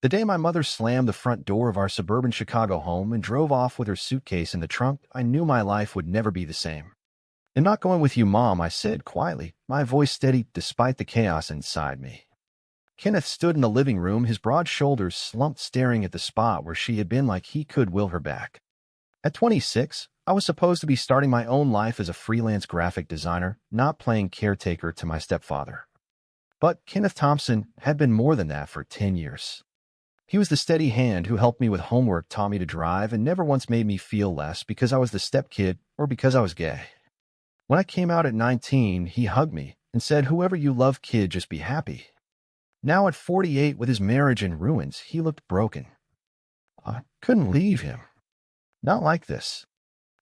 The day my mother slammed the front door of our suburban Chicago home and drove off with her suitcase in the trunk, I knew my life would never be the same. "I'm not going with you, Mom," I said quietly, my voice steady despite the chaos inside me. Kenneth stood in the living room, his broad shoulders slumped, staring at the spot where she had been like he could will her back. At 26, I was supposed to be starting my own life as a freelance graphic designer, not playing caretaker to my stepfather. But Kenneth Thompson had been more than that for 10 years. He was the steady hand who helped me with homework, taught me to drive, and never once made me feel less because I was the stepkid or because I was gay. When I came out at 19, he hugged me and said, "Whoever you love, kid, just be happy." Now at 48, with his marriage in ruins, he looked broken. I couldn't leave him. Not like this.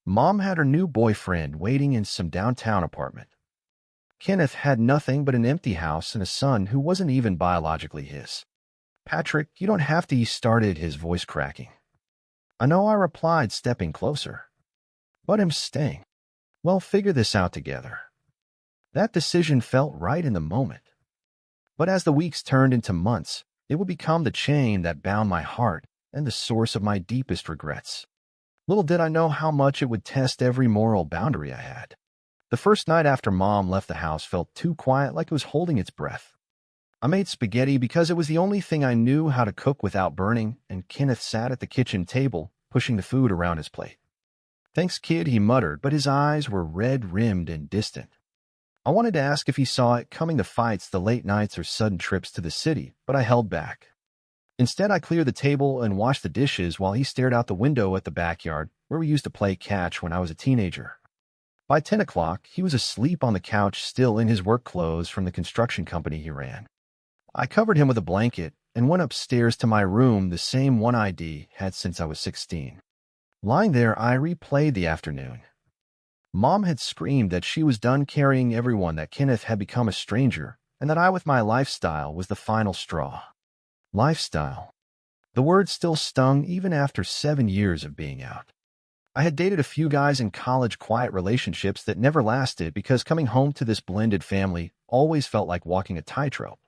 Mom had her new boyfriend waiting in some downtown apartment. Kenneth had nothing but an empty house and a son who wasn't even biologically his. "Patrick, you don't have to," he started, his voice cracking. "I know," I replied, stepping closer. "But I'm staying. We'll figure this out together." That decision felt right in the moment. But as the weeks turned into months, it would become the chain that bound my heart and the source of my deepest regrets. Little did I know how much it would test every moral boundary I had. The first night after Mom left the house felt too quiet, like it was holding its breath. I made spaghetti because it was the only thing I knew how to cook without burning, and Kenneth sat at the kitchen table, pushing the food around his plate. "Thanks, kid," he muttered, but his eyes were red-rimmed and distant. I wanted to ask if he saw it coming, the fights, the late nights, or sudden trips to the city, but I held back. Instead, I cleared the table and washed the dishes while he stared out the window at the backyard, where we used to play catch when I was a teenager. By 10 o'clock, he was asleep on the couch, still in his work clothes from the construction company he ran. I covered him with a blanket and went upstairs to my room, the same one I'd had since I was 16. Lying there, I replayed the afternoon. Mom had screamed that she was done carrying everyone, that Kenneth had become a stranger, and that I, with my lifestyle, was the final straw. Lifestyle. The word still stung even after 7 years of being out. I had dated a few guys in college, quiet relationships that never lasted because coming home to this blended family always felt like walking a tightrope.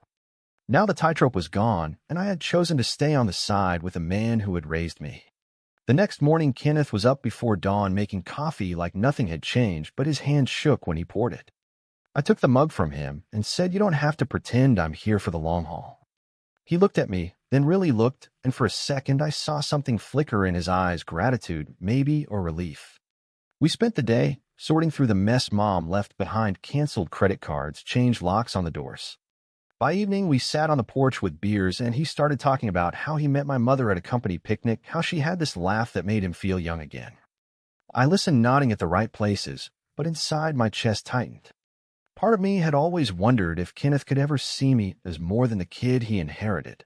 Now the tightrope was gone, and I had chosen to stay on the side with the man who had raised me. The next morning, Kenneth was up before dawn making coffee like nothing had changed, but his hand shook when he poured it. I took the mug from him and said, "You don't have to pretend I'm here for the long haul." He looked at me, then really looked, and for a second I saw something flicker in his eyes, gratitude, maybe, or relief. We spent the day sorting through the mess Mom left behind, canceled credit cards, changed locks on the doors. By evening, we sat on the porch with beers, and he started talking about how he met my mother at a company picnic, how she had this laugh that made him feel young again. I listened, nodding at the right places, but inside my chest tightened. Part of me had always wondered if Kenneth could ever see me as more than the kid he inherited.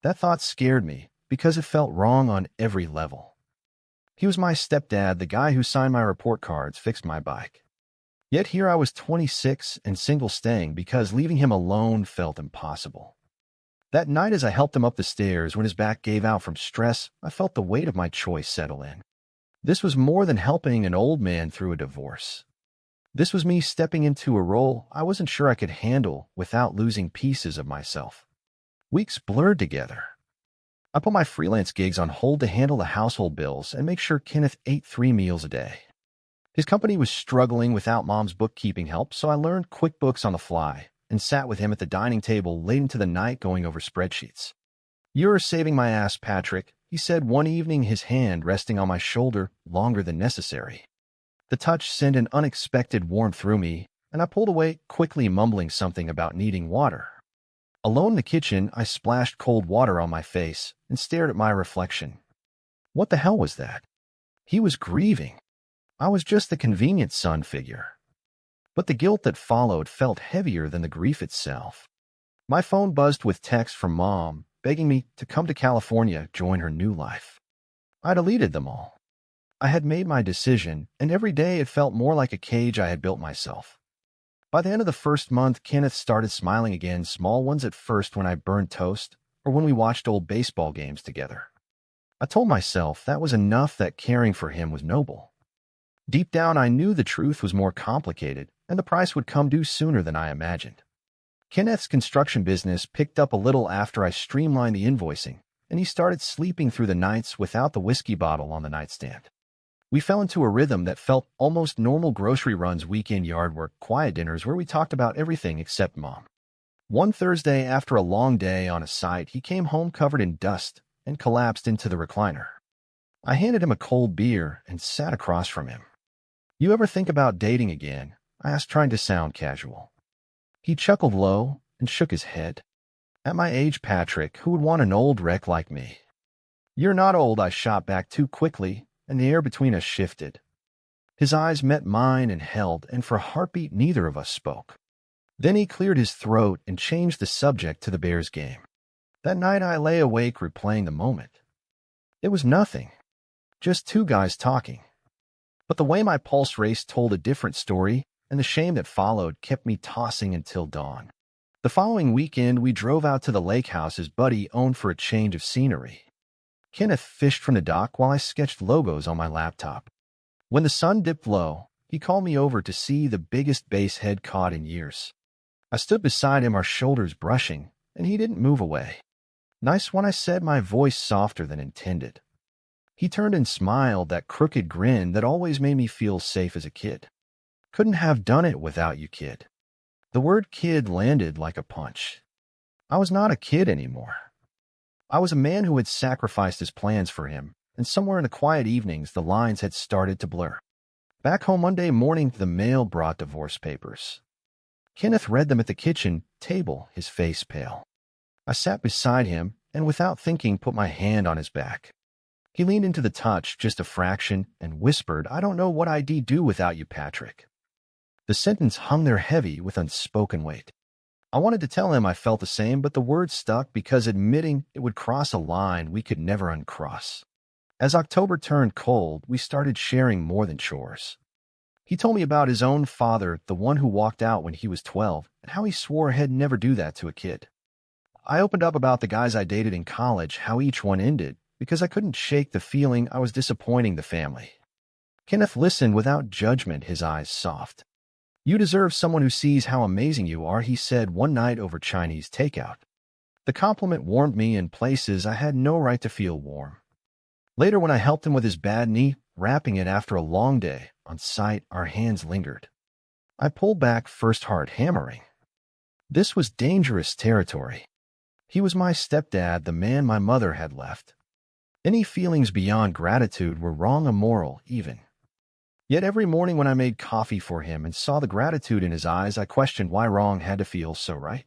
That thought scared me because it felt wrong on every level. He was my stepdad, the guy who signed my report cards, fixed my bike. Yet here I was 26 and single, staying because leaving him alone felt impossible. That night, as I helped him up the stairs when his back gave out from stress, I felt the weight of my choice settle in. This was more than helping an old man through a divorce. This was me stepping into a role I wasn't sure I could handle without losing pieces of myself. Weeks blurred together. I put my freelance gigs on hold to handle the household bills and make sure Kenneth ate 3 meals a day. His company was struggling without Mom's bookkeeping help, so I learned QuickBooks on the fly and sat with him at the dining table late into the night going over spreadsheets. "You're saving my ass, Patrick," he said one evening, his hand resting on my shoulder longer than necessary. The touch sent an unexpected warmth through me, and I pulled away, quickly mumbling something about needing water. Alone in the kitchen, I splashed cold water on my face and stared at my reflection. What the hell was that? He was grieving. I was just the convenient son figure. But the guilt that followed felt heavier than the grief itself. My phone buzzed with texts from Mom, begging me to come to California, join her new life. I deleted them all. I had made my decision, and every day it felt more like a cage I had built myself. By the end of the first month, Kenneth started smiling again, small ones at first when I burned toast or when we watched old baseball games together. I told myself that was enough, that caring for him was noble. Deep down, I knew the truth was more complicated, and the price would come due sooner than I imagined. Kenneth's construction business picked up a little after I streamlined the invoicing, and he started sleeping through the nights without the whiskey bottle on the nightstand. We fell into a rhythm that felt almost normal: grocery runs, weekend yard work, quiet dinners where we talked about everything except Mom. One Thursday, after a long day on a site, he came home covered in dust and collapsed into the recliner. I handed him a cold beer and sat across from him. "You ever think about dating again?" I asked, trying to sound casual. He chuckled low and shook his head. "At my age, Patrick, who would want an old wreck like me?" "You're not old," I shot back too quickly, and the air between us shifted. His eyes met mine and held, and for a heartbeat neither of us spoke. Then he cleared his throat and changed the subject to the Bears game. That night I lay awake replaying the moment. It was nothing, just two guys talking. But the way my pulse raced told a different story, and the shame that followed kept me tossing until dawn. The following weekend, we drove out to the lake house his buddy owned for a change of scenery. Kenneth fished from the dock while I sketched logos on my laptop. When the sun dipped low, he called me over to see the biggest bass head caught in years. I stood beside him, our shoulders brushing, and he didn't move away. "Nice one," I said, my voice softer than intended. He turned and smiled, that crooked grin that always made me feel safe as a kid. "Couldn't have done it without you, kid." The word kid landed like a punch. I was not a kid anymore. I was a man who had sacrificed his plans for him, and somewhere in the quiet evenings the lines had started to blur. Back home Monday morning, the mail brought divorce papers. Kenneth read them at the kitchen table, his face pale. I sat beside him, and without thinking put my hand on his back. He leaned into the touch just a fraction and whispered, "I don't know what I'd do without you, Patrick." The sentence hung there heavy with unspoken weight. I wanted to tell him I felt the same, but the words stuck because admitting it would cross a line we could never uncross. As October turned cold, we started sharing more than chores. He told me about his own father, the one who walked out when he was 12, and how he swore he'd never do that to a kid. I opened up about the guys I dated in college, how each one ended, because I couldn't shake the feeling I was disappointing the family. Kenneth listened without judgment, his eyes soft. "You deserve someone who sees how amazing you are," he said one night over Chinese takeout. The compliment warmed me in places I had no right to feel warm. Later, when I helped him with his bad knee, wrapping it after a long day, on site, our hands lingered. I pulled back, first heart hammering. This was dangerous territory. He was my stepdad, the man my mother had left. Any feelings beyond gratitude were wrong, immoral, even. Yet every morning when I made coffee for him and saw the gratitude in his eyes, I questioned why wrong had to feel so right.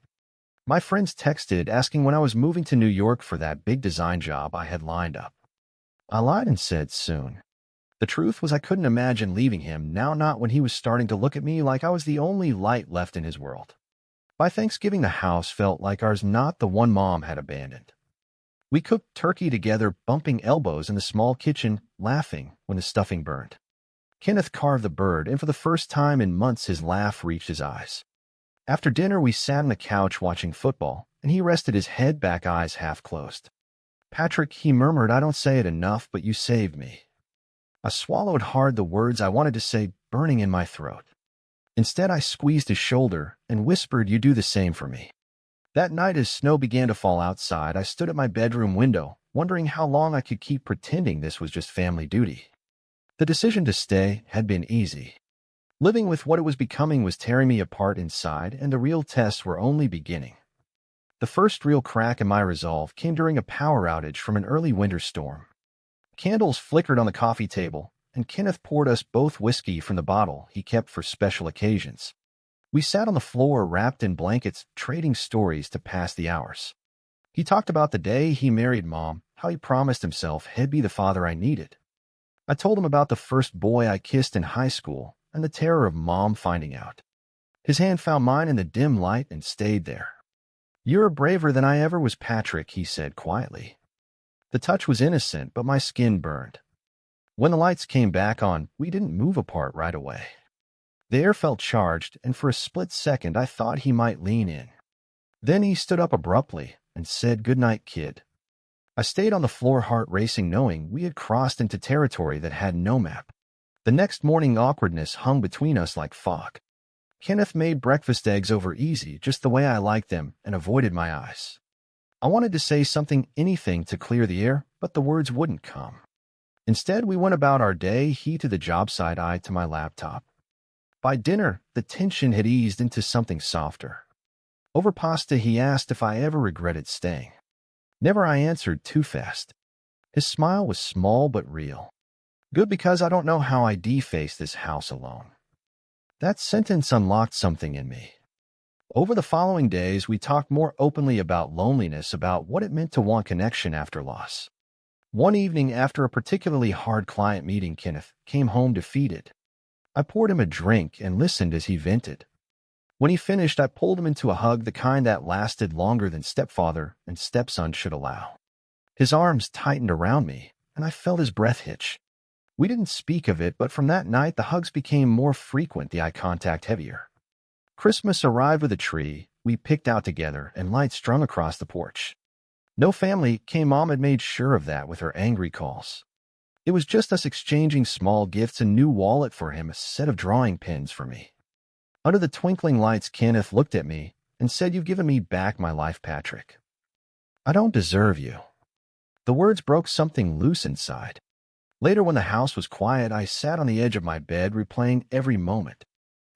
My friends texted asking when I was moving to New York for that big design job I had lined up. I lied and said soon. The truth was I couldn't imagine leaving him now, not when he was starting to look at me like I was the only light left in his world. By Thanksgiving, the house felt like ours, not the one Mom had abandoned. We cooked turkey together, bumping elbows in the small kitchen, laughing when the stuffing burned. Kenneth carved the bird, and for the first time in months his laugh reached his eyes. After dinner, we sat on the couch watching football, and he rested his head back, eyes half closed. "Patrick," he murmured, "I don't say it enough, but you saved me." I swallowed hard, the words I wanted to say burning in my throat. Instead, I squeezed his shoulder and whispered, "You do the same for me." That night, as snow began to fall outside, I stood at my bedroom window, wondering how long I could keep pretending this was just family duty. The decision to stay had been easy. Living with what it was becoming was tearing me apart inside, and the real tests were only beginning. The first real crack in my resolve came during a power outage from an early winter storm. Candles flickered on the coffee table, and Kenneth poured us both whiskey from the bottle he kept for special occasions. We sat on the floor wrapped in blankets, trading stories to pass the hours. He talked about the day he married Mom, how he promised himself he'd be the father I needed. I told him about the first boy I kissed in high school and the terror of Mom finding out. His hand found mine in the dim light and stayed there. "You're braver than I ever was, Patrick," he said quietly. The touch was innocent, but my skin burned. When the lights came back on, we didn't move apart right away. The air felt charged, and for a split second I thought he might lean in. Then he stood up abruptly and said, "Good night, kid." I stayed on the floor, heart racing, knowing we had crossed into territory that had no map. The next morning, awkwardness hung between us like fog. Kenneth made breakfast, eggs over easy, just the way I liked them, and avoided my eyes. I wanted to say something, anything to clear the air, but the words wouldn't come. Instead, we went about our day, he to the job site, I to my laptop. By dinner, the tension had eased into something softer. Over pasta, he asked if I ever regretted staying. Never, I answered too fast. His smile was small but real. Good, because I don't know how I deface this house alone. That sentence unlocked something in me. Over the following days, we talked more openly about loneliness, about what it meant to want connection after loss. One evening, after a particularly hard client meeting, Kenneth came home defeated. I poured him a drink and listened as he vented. When he finished, I pulled him into a hug, the kind that lasted longer than stepfather and stepson should allow. His arms tightened around me, and I felt his breath hitch. We didn't speak of it, but from that night, the hugs became more frequent, the eye contact heavier. Christmas arrived with a tree we picked out together and lights strung across the porch. No family came. Mom had made sure of that with her angry calls. It was just us exchanging small gifts, a new wallet for him, a set of drawing pins for me. Under the twinkling lights, Kenneth looked at me and said, "You've given me back my life, Patrick. I don't deserve you." The words broke something loose inside. Later, when the house was quiet, I sat on the edge of my bed, replaying every moment.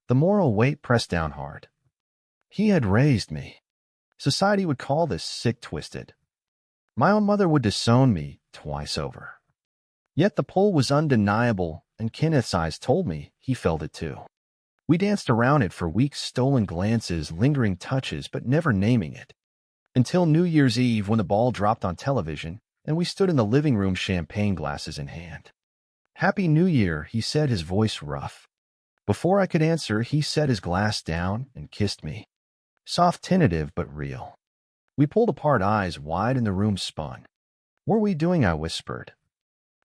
The moral weight pressed down hard. He had raised me. Society would call this sick, twisted. My own mother would disown me twice over. Yet the pull was undeniable, and Kenneth's eyes told me he felt it too. We danced around it for weeks, stolen glances, lingering touches, but never naming it. Until New Year's Eve, when the ball dropped on television, and we stood in the living room, champagne glasses in hand. "Happy New Year," he said, his voice rough. Before I could answer, he set his glass down and kissed me. Soft, tentative, but real. We pulled apart, eyes wide, and the room spun. "What are we doing?" I whispered.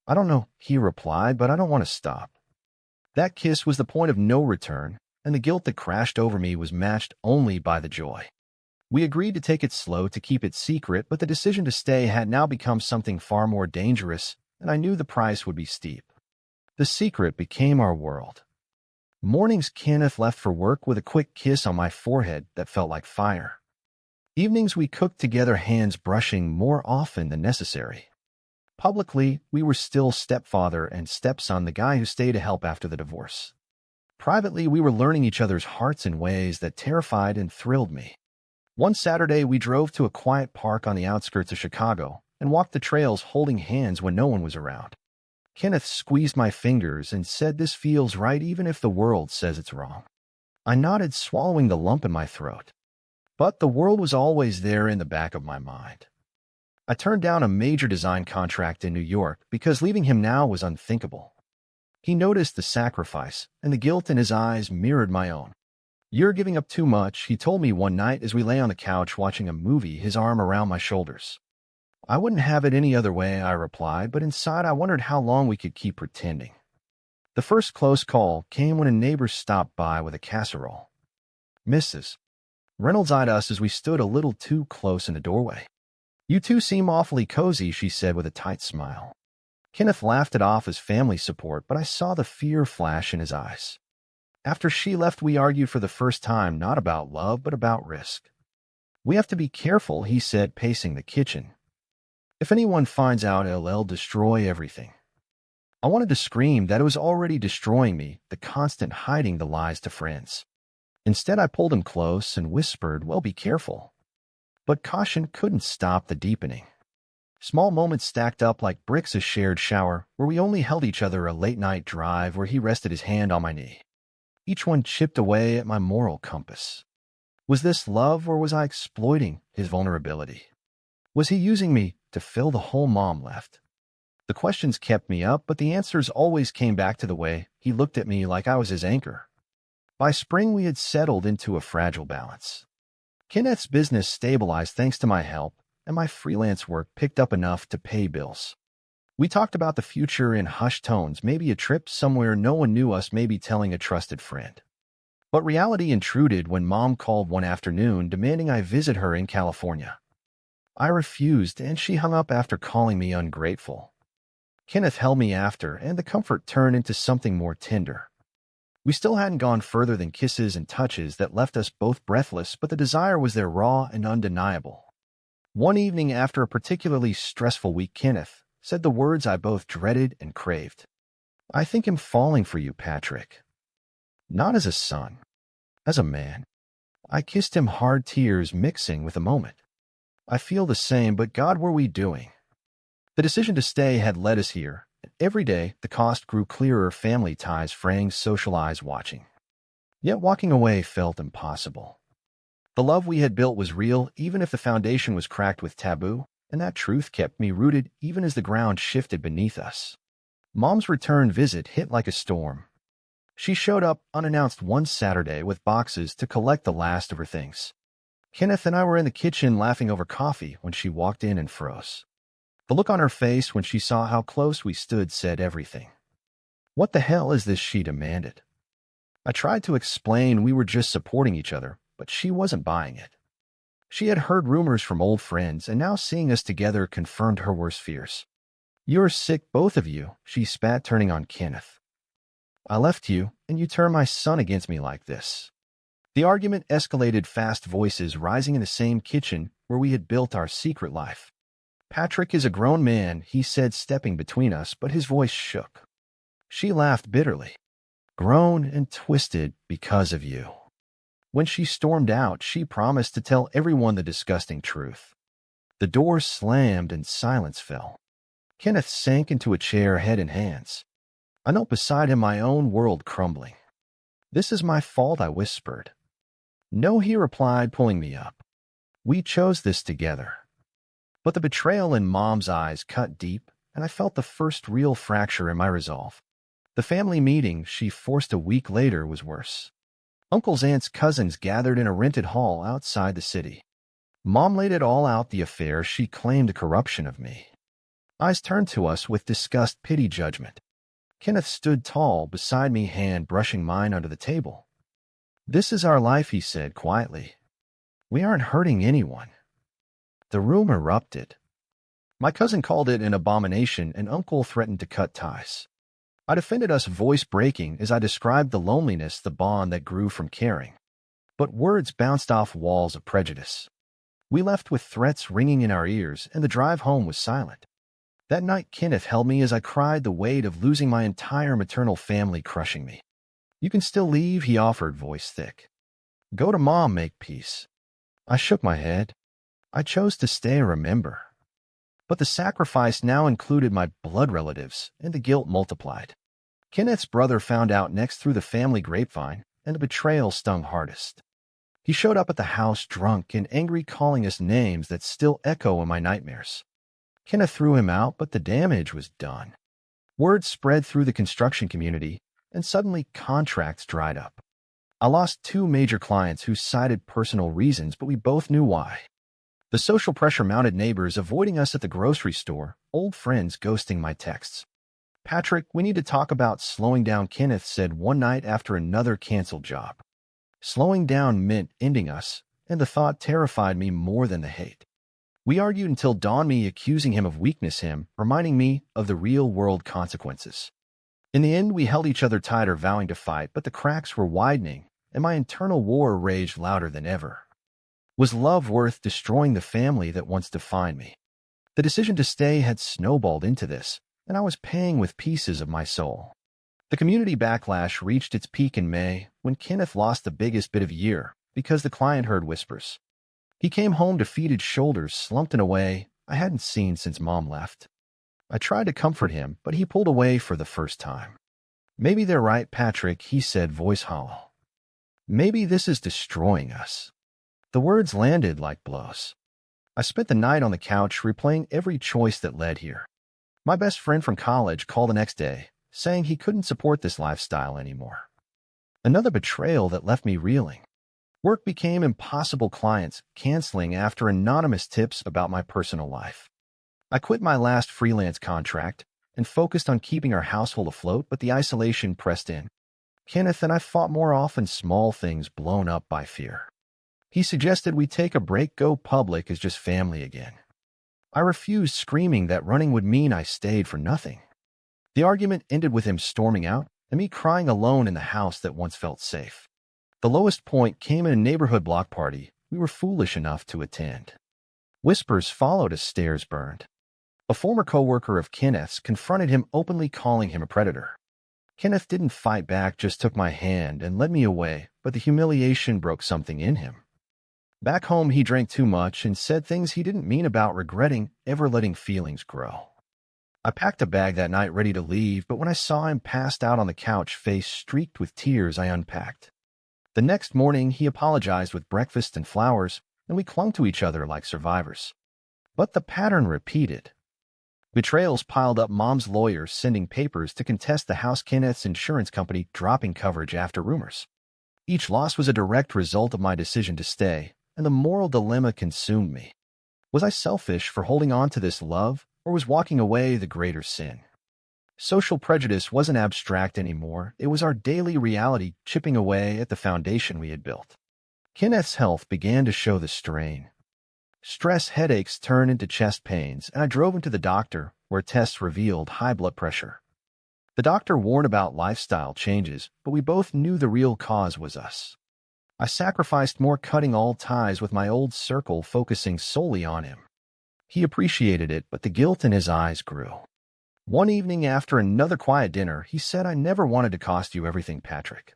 "I don't know," he replied, "but I don't want to stop." That kiss was the point of no return, and the guilt that crashed over me was matched only by the joy. We agreed to take it slow, to keep it secret, but the decision to stay had now become something far more dangerous, and I knew the price would be steep. The secret became our world. Mornings, Kenneth left for work with a quick kiss on my forehead that felt like fire. Evenings, we cooked together, hands brushing more often than necessary. Publicly, we were still stepfather and stepson, the guy who stayed to help after the divorce. Privately, we were learning each other's hearts in ways that terrified and thrilled me. One Saturday, we drove to a quiet park on the outskirts of Chicago and walked the trails holding hands when no one was around. Kenneth squeezed my fingers and said, "This feels right, even if the world says it's wrong." I nodded, swallowing the lump in my throat. But the world was always there in the back of my mind. I turned down a major design contract in New York because leaving him now was unthinkable. He noticed the sacrifice, and the guilt in his eyes mirrored my own. "You're giving up too much," he told me one night as we lay on the couch watching a movie, his arm around my shoulders. "I wouldn't have it any other way," I replied, but inside I wondered how long we could keep pretending. The first close call came when a neighbor stopped by with a casserole. Mrs. Reynolds eyed us as we stood a little too close in the doorway. "You two seem awfully cozy," she said with a tight smile. Kenneth laughed it off as family support, but I saw the fear flash in his eyes. After she left, we argued for the first time, not about love, but about risk. "We have to be careful," he said, pacing the kitchen. "If anyone finds out, it'll destroy everything." I wanted to scream that it was already destroying me, the constant hiding, the lies to friends. Instead, I pulled him close and whispered, "Well, be careful." But caution couldn't stop the deepening. Small moments stacked up like bricks, a shared shower where we only held each other, a late-night drive where he rested his hand on my knee. Each one chipped away at my moral compass. Was this love, or was I exploiting his vulnerability? Was he using me to fill the hole Mom left? The questions kept me up, but the answers always came back to the way he looked at me, like I was his anchor. By spring, we had settled into a fragile balance. Kenneth's business stabilized thanks to my help, and my freelance work picked up enough to pay bills. We talked about the future in hushed tones, maybe a trip somewhere no one knew us, maybe telling a trusted friend. But reality intruded when Mom called one afternoon demanding I visit her in California. I refused, and she hung up after calling me ungrateful. Kenneth held me after, and the comfort turned into something more tender. We still hadn't gone further than kisses and touches that left us both breathless, but the desire was there, raw and undeniable. One evening after a particularly stressful week, Kenneth said the words I both dreaded and craved. "I think I'm falling for you, Patrick. Not as a son, as a man." I kissed him hard, tears mixing with a moment. "I feel the same, but God, were we doing?" The decision to stay had led us here, and every day the cost grew clearer, family ties fraying, social eyes watching. Yet walking away felt impossible. The love we had built was real, even if the foundation was cracked with taboo, and that truth kept me rooted even as the ground shifted beneath us. Mom's return visit hit like a storm. She showed up unannounced one Saturday with boxes to collect the last of her things. Kenneth and I were in the kitchen laughing over coffee when she walked in and froze. The look on her face when she saw how close we stood said everything. "What the hell is this?" she demanded. I tried to explain we were just supporting each other, but she wasn't buying it. She had heard rumors from old friends, and now seeing us together confirmed her worst fears. "You're sick, both of you," she spat, turning on Kenneth. "I left you, and you turn my son against me like this." The argument escalated, fast voices rising in the same kitchen where we had built our secret life. "Patrick is a grown man," he said, stepping between us, but his voice shook. She laughed bitterly. "Grown and twisted because of you." When she stormed out, she promised to tell everyone the disgusting truth. The door slammed and silence fell. Kenneth sank into a chair, head in hands. I knelt beside him, my own world crumbling. "This is my fault," I whispered. "No," he replied, pulling me up. "We chose this together." But the betrayal in Mom's eyes cut deep, and I felt the first real fracture in my resolve. The family meeting she forced a week later was worse. Uncles, aunts, cousins gathered in a rented hall outside the city. Mom laid it all out, the affair she claimed, a corruption of me. Eyes turned to us with disgust, pity, judgment. Kenneth stood tall beside me, hand brushing mine under the table. "This is our life," he said quietly. "We aren't hurting anyone." The room erupted. My cousin called it an abomination, and Uncle threatened to cut ties. I defended us, voice breaking, as I described the loneliness, the bond that grew from caring. But words bounced off walls of prejudice. We left with threats ringing in our ears, and the drive home was silent. That night, Kenneth held me as I cried, the weight of losing my entire maternal family crushing me. "You can still leave," he offered, voice thick. "Go to Mom, make peace." I shook my head. I chose to stay, remember. But the sacrifice now included my blood relatives, and the guilt multiplied. Kenneth's brother found out next through the family grapevine, and the betrayal stung hardest. He showed up at the house drunk and angry, calling us names that still echo in my nightmares. Kenneth threw him out, but the damage was done. Word spread through the construction community, and suddenly contracts dried up. I lost 2 major clients who cited personal reasons, but we both knew why. The social pressure mounted, neighbors avoiding us at the grocery store, old friends ghosting my texts. "Patrick, we need to talk about slowing down," Kenneth said one night after another canceled job. Slowing down meant ending us, and the thought terrified me more than the hate. We argued until dawn, me accusing him of weakness, him reminding me of the real-world consequences. In the end, we held each other tighter, vowing to fight, but the cracks were widening, and my internal war raged louder than ever. Was love worth destroying the family that once defined me? The decision to stay had snowballed into this, and I was paying with pieces of my soul. The community backlash reached its peak in May, when Kenneth lost the biggest bid of the year because the client heard whispers. He came home, defeated, shoulders slumped in a way I hadn't seen since Mom left. I tried to comfort him, but he pulled away for the first time. "Maybe they're right, Patrick," he said, voice hollow. "Maybe this is destroying us." The words landed like blows. I spent the night on the couch replaying every choice that led here. My best friend from college called the next day, saying he couldn't support this lifestyle anymore. Another betrayal that left me reeling. Work became impossible, clients canceling after anonymous tips about my personal life. I quit my last freelance contract and focused on keeping our household afloat, but the isolation pressed in. Kenneth and I fought more often, small things blown up by fear. He suggested we take a break, go public as just family again. I refused, screaming that running would mean I stayed for nothing. The argument ended with him storming out and me crying alone in the house that once felt safe. The lowest point came at a neighborhood block party we were foolish enough to attend. Whispers followed as stairs burned. A former coworker of Kenneth's confronted him, openly calling him a predator. Kenneth didn't fight back, just took my hand and led me away, but the humiliation broke something in him. Back home, he drank too much and said things he didn't mean about regretting ever letting feelings grow. I packed a bag that night ready to leave, but when I saw him passed out on the couch, face streaked with tears, I unpacked. The next morning, he apologized with breakfast and flowers, and we clung to each other like survivors. But the pattern repeated. Betrayals piled up, Mom's lawyers sending papers to contest the house, Kenneth's insurance company dropping coverage after rumors. Each loss was a direct result of my decision to stay, and the moral dilemma consumed me. Was I selfish for holding on to this love, or was walking away the greater sin? Social prejudice wasn't abstract anymore. It was our daily reality, chipping away at the foundation we had built. Kenneth's health began to show the strain. Stress headaches turned into chest pains, and I drove him to the doctor, where tests revealed high blood pressure. The doctor warned about lifestyle changes, but we both knew the real cause was us. I sacrificed more, cutting all ties with my old circle, focusing solely on him. He appreciated it, but the guilt in his eyes grew. One evening after another quiet dinner, he said, "I never wanted to cost you everything, Patrick."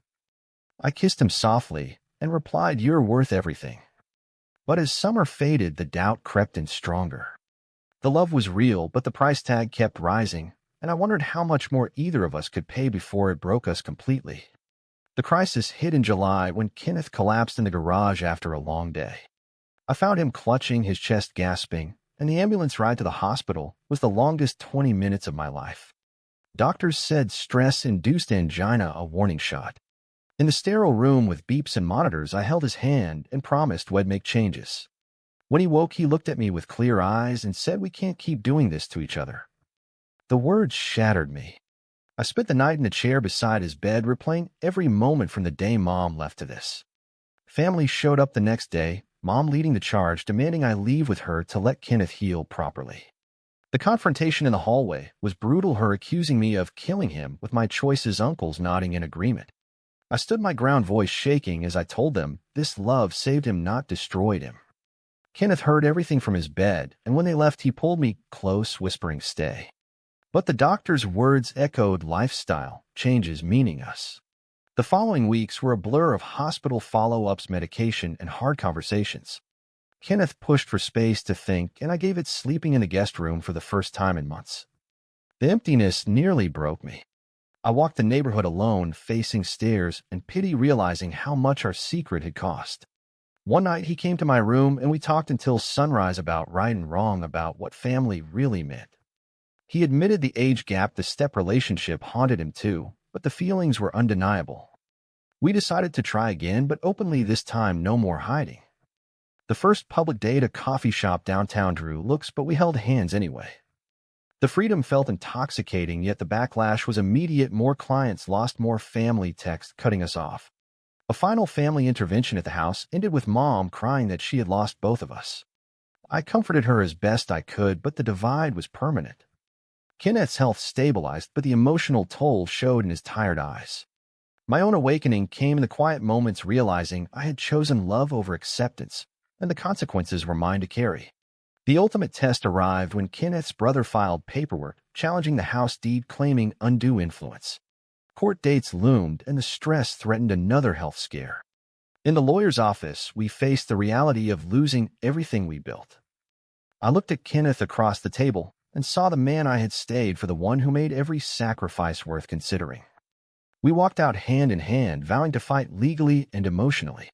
I kissed him softly and replied, "You're worth everything." But as summer faded, the doubt crept in stronger. The love was real, but the price tag kept rising, and I wondered how much more either of us could pay before it broke us completely. The crisis hit in July when Kenneth collapsed in the garage after a long day. I found him clutching his chest, gasping, and the ambulance ride to the hospital was the longest 20 minutes of my life. Doctors said stress-induced angina, a warning shot. In the sterile room with beeps and monitors, I held his hand and promised we'd make changes. When he woke, he looked at me with clear eyes and said, "We can't keep doing this to each other." The words shattered me. I spent the night in a chair beside his bed, replaying every moment from the day Mom left to this. Family showed up the next day, Mom leading the charge, demanding I leave with her to let Kenneth heal properly. The confrontation in the hallway was brutal, her accusing me of killing him, with my choices, uncles nodding in agreement. I stood my ground, voice shaking as I told them this love saved him, not destroyed him. Kenneth heard everything from his bed, and when they left, he pulled me close, whispering, "Stay." But the doctor's words echoed lifestyle changes, meaning us. The following weeks were a blur of hospital follow-ups, medication, and hard conversations. Kenneth pushed for space to think, and I gave it, sleeping in the guest room for the first time in months. The emptiness nearly broke me. I walked the neighborhood alone, facing stares and pity, realizing how much our secret had cost. One night, he came to my room, and we talked until sunrise about right and wrong, about what family really meant. He admitted the age gap, the step relationship haunted him too, but the feelings were undeniable. We decided to try again, but openly this time, no more hiding. The first public date, a coffee shop downtown, drew looks, but we held hands anyway. The freedom felt intoxicating, yet the backlash was immediate. More clients lost, more family texts cutting us off. A final family intervention at the house ended with Mom crying that she had lost both of us. I comforted her as best I could, but the divide was permanent. Kenneth's health stabilized, but the emotional toll showed in his tired eyes. My own awakening came in the quiet moments, realizing I had chosen love over acceptance, and the consequences were mine to carry. The ultimate test arrived when Kenneth's brother filed paperwork challenging the house deed, claiming undue influence. Court dates loomed, and the stress threatened another health scare. In the lawyer's office, we faced the reality of losing everything we built. I looked at Kenneth across the table and saw the man I had stayed for, the one who made every sacrifice worth considering. We walked out hand in hand, vowing to fight legally and emotionally.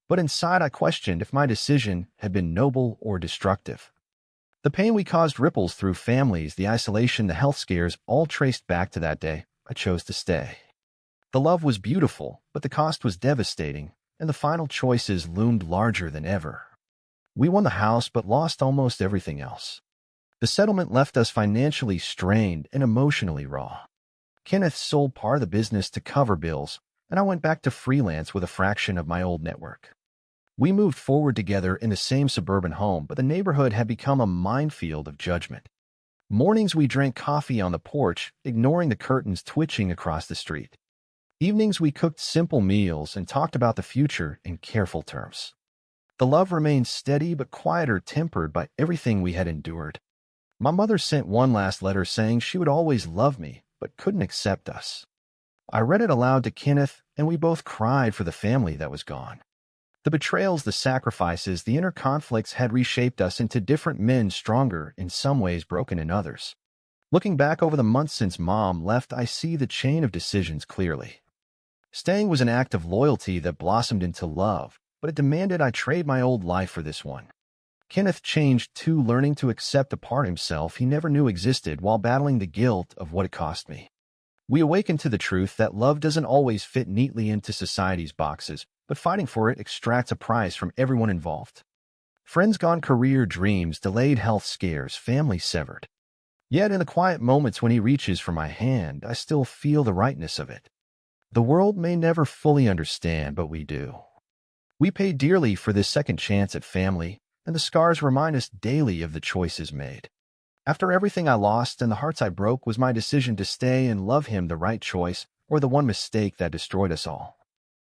But inside, I questioned if my decision had been noble or destructive. The pain we caused ripples through families, the isolation, the health scares, all traced back to that day I chose to stay. The love was beautiful, but the cost was devastating, and the final choices loomed larger than ever. We won the house, but lost almost everything else. The settlement left us financially strained and emotionally raw. Kenneth sold part of the business to cover bills, and I went back to freelance with a fraction of my old network. We moved forward together in the same suburban home, but the neighborhood had become a minefield of judgment. Mornings we drank coffee on the porch, ignoring the curtains twitching across the street. Evenings we cooked simple meals and talked about the future in careful terms. The love remained steady but quieter, tempered by everything we had endured. My mother sent one last letter saying she would always love me, but couldn't accept us. I read it aloud to Kenneth, and we both cried for the family that was gone. The betrayals, the sacrifices, the inner conflicts had reshaped us into different men, stronger in some ways, broken in others. Looking back over the months since Mom left, I see the chain of decisions clearly. Staying was an act of loyalty that blossomed into love, but it demanded I trade my old life for this one. Kenneth changed too, learning to accept a part of himself he never knew existed while battling the guilt of what it cost me. We awakened to the truth that love doesn't always fit neatly into society's boxes, but fighting for it extracts a price from everyone involved. Friends gone, career dreams delayed, health scares, family severed. Yet in the quiet moments when he reaches for my hand, I still feel the rightness of it. The world may never fully understand, but we do. We pay dearly for this second chance at family, and the scars remind us daily of the choices made. After everything I lost and the hearts I broke, was my decision to stay and love him the right choice, or the one mistake that destroyed us all?